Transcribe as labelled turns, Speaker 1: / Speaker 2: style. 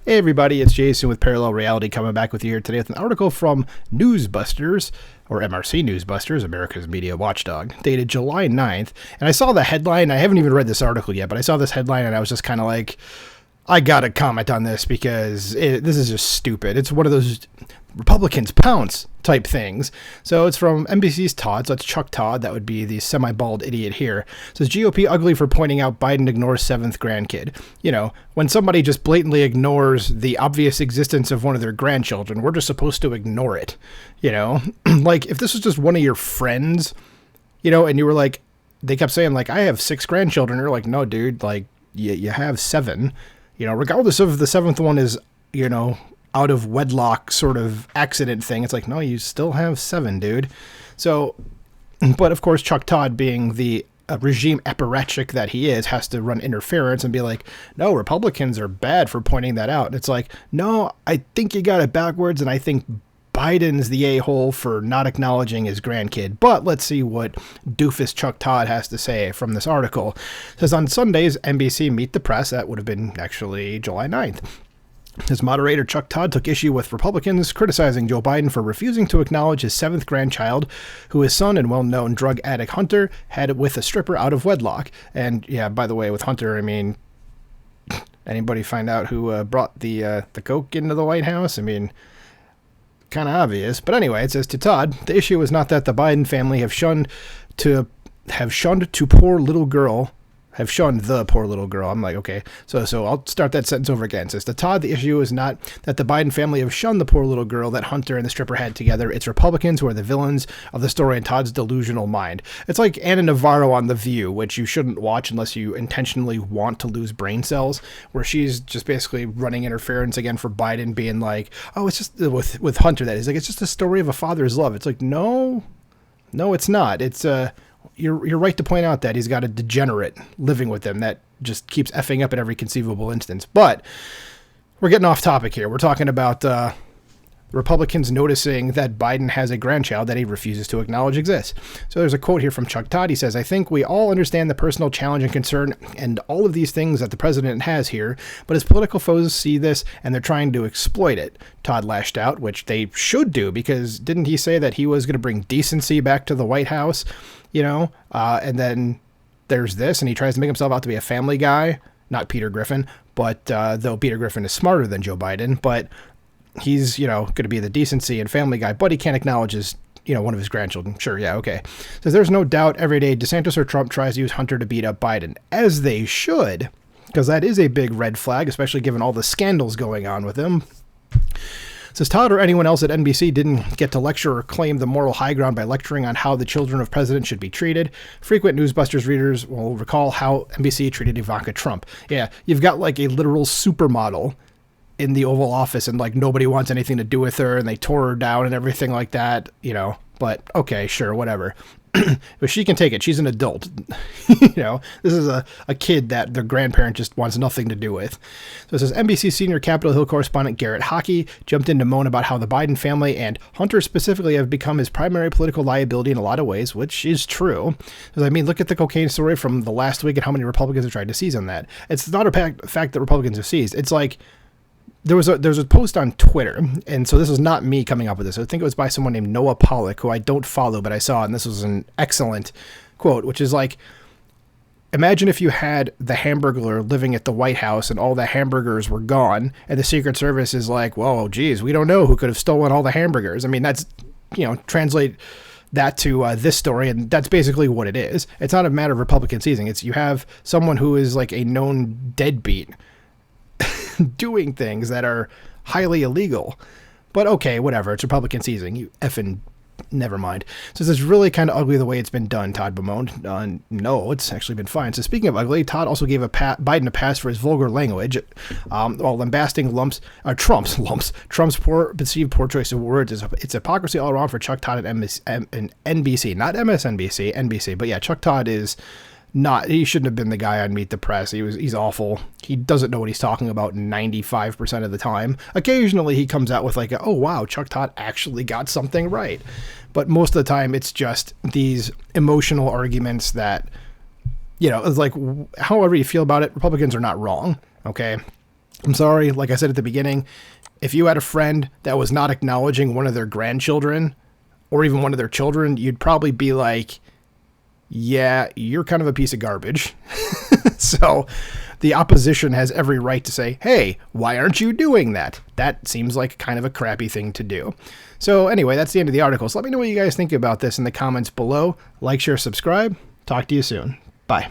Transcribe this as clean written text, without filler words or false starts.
Speaker 1: Hey everybody, it's Jason with Parallel Reality coming back with you here today with an article from Newsbusters, or MRC Newsbusters, America's media watchdog, dated July 9th. And I saw the headline. I haven't even read this article yet, but I saw this headline and I was just kind of like, I gotta comment on this because this is just stupid. It's one of those Republicans pounce type things. So it's from NBC's Todd, so it's Chuck Todd. That would be the semi-bald idiot here. It says GOP ugly for pointing out Biden ignores 7th grandkid. You know, when somebody just blatantly ignores the obvious existence of one of their grandchildren, we're just supposed to ignore it. You know, like if this was just one of your friends, you know, and you were like, they kept saying like, I have 6 grandchildren. You're like, no, dude, like you have 7. You know, regardless of the 7th one is, you know, out of wedlock sort of accident thing. It's like, no, you still have 7, dude. So, but of course, Chuck Todd, being the regime apparatchik that he is, has to run interference and be like, no, Republicans are bad for pointing that out. And it's like, no, I think you got it backwards. And I think Biden's the a-hole for not acknowledging his grandkid. But let's see what doofus Chuck Todd has to say from this article. It says, on Sundays, NBC Meet the Press, that would have been actually July 9th. His moderator, Chuck Todd, took issue with Republicans criticizing Joe Biden for refusing to acknowledge his 7th grandchild, who his son and well-known drug addict Hunter had with a stripper out of wedlock. And yeah, by the way, with Hunter, I mean, anybody find out who brought the coke into the White House? I mean, kind of obvious. But anyway, it says to Todd, the issue is not that the Biden family have shunned the poor little girl. Have shunned the poor little girl. I'm like, okay. So I'll start that sentence over again. It says to Todd, the issue is not that the Biden family have shunned the poor little girl that Hunter and the stripper had together. It's Republicans who are the villains of the story in Todd's delusional mind. It's like Anna Navarro on The View, which you shouldn't watch unless you intentionally want to lose brain cells, where she's just basically running interference again for Biden, being like, oh, it's just with Hunter, that is like, it's just a story of a father's love. It's like, no, it's not. It's You're right to point out that he's got a degenerate living with him that just keeps effing up at every conceivable instance. But we're getting off topic here. We're talking about Republicans noticing that Biden has a grandchild that he refuses to acknowledge exists. So there's a quote here from Chuck Todd. He says, I think we all understand the personal challenge and concern and all of these things that the president has here, but his political foes see this and they're trying to exploit it. Todd lashed out, which they should do, because didn't he say that he was going to bring decency back to the White House? You know, and then there's this, and he tries to make himself out to be a family guy, not Peter Griffin, but though Peter Griffin is smarter than Joe Biden, but he's, you know, going to be the decency and family guy, but he can't acknowledge his, you know, one of his grandchildren. Sure, yeah, okay. So there's no doubt every day DeSantis or Trump tries to use Hunter to beat up Biden, as they should, because that is a big red flag, especially given all the scandals going on with him. Says Todd or anyone else at NBC didn't get to lecture or claim the moral high ground by lecturing on how the children of presidents should be treated. Frequent Newsbusters readers will recall how NBC treated Ivanka Trump. Yeah, you've got like a literal supermodel in the Oval Office and like nobody wants anything to do with her and they tore her down and everything like that, you know, but okay, sure, whatever. But she can take it. She's an adult. You know, this is a kid that their grandparent just wants nothing to do with. So it says NBC senior Capitol Hill correspondent Garrett Hockey jumped in to moan about how the Biden family and Hunter specifically have become his primary political liability in a lot of ways, which is true. Because, I mean, look at the cocaine story from the last week and how many Republicans have tried to seize on that. It's not a fact that Republicans have seized. It's like, there was a post on Twitter, and so this is not me coming up with this. I think it was by someone named Noah Pollock, who I don't follow, but I saw, and this was an excellent quote, which is like, imagine if you had the Hamburglar living at the White House and all the hamburgers were gone, and the Secret Service is like, whoa, geez, we don't know who could have stolen all the hamburgers. I mean, that's, you know, translate that to this story, and that's basically what it is. It's not a matter of Republican seizing. It's you have someone who is like a known deadbeat doing things that are highly illegal. But okay, whatever. It's Republican seizing. You effing never mind. So this is really kind of ugly the way it's been done, Todd bemoaned. No, it's actually been fine. So speaking of ugly, Todd also gave Biden a pass for his vulgar language while lambasting Trump's perceived poor choice of words. It's hypocrisy all around for Chuck Todd at NBC. Not MSNBC, NBC. But yeah, Chuck Todd is he shouldn't have been the guy on Meet the Press. He's awful. He doesn't know what he's talking about 95% of the time. Occasionally he comes out with like, oh wow, Chuck Todd actually got something right. But most of the time it's just these emotional arguments that, you know, it's like, however you feel about it, Republicans are not wrong. Okay. I'm sorry, like I said at the beginning, if you had a friend that was not acknowledging one of their grandchildren or even one of their children, you'd probably be like, yeah, you're kind of a piece of garbage. So the opposition has every right to say, hey, why aren't you doing that? That seems like kind of a crappy thing to do. So anyway, that's the end of the article. So let me know what you guys think about this in the comments below. Like, share, subscribe. Talk to you soon. Bye.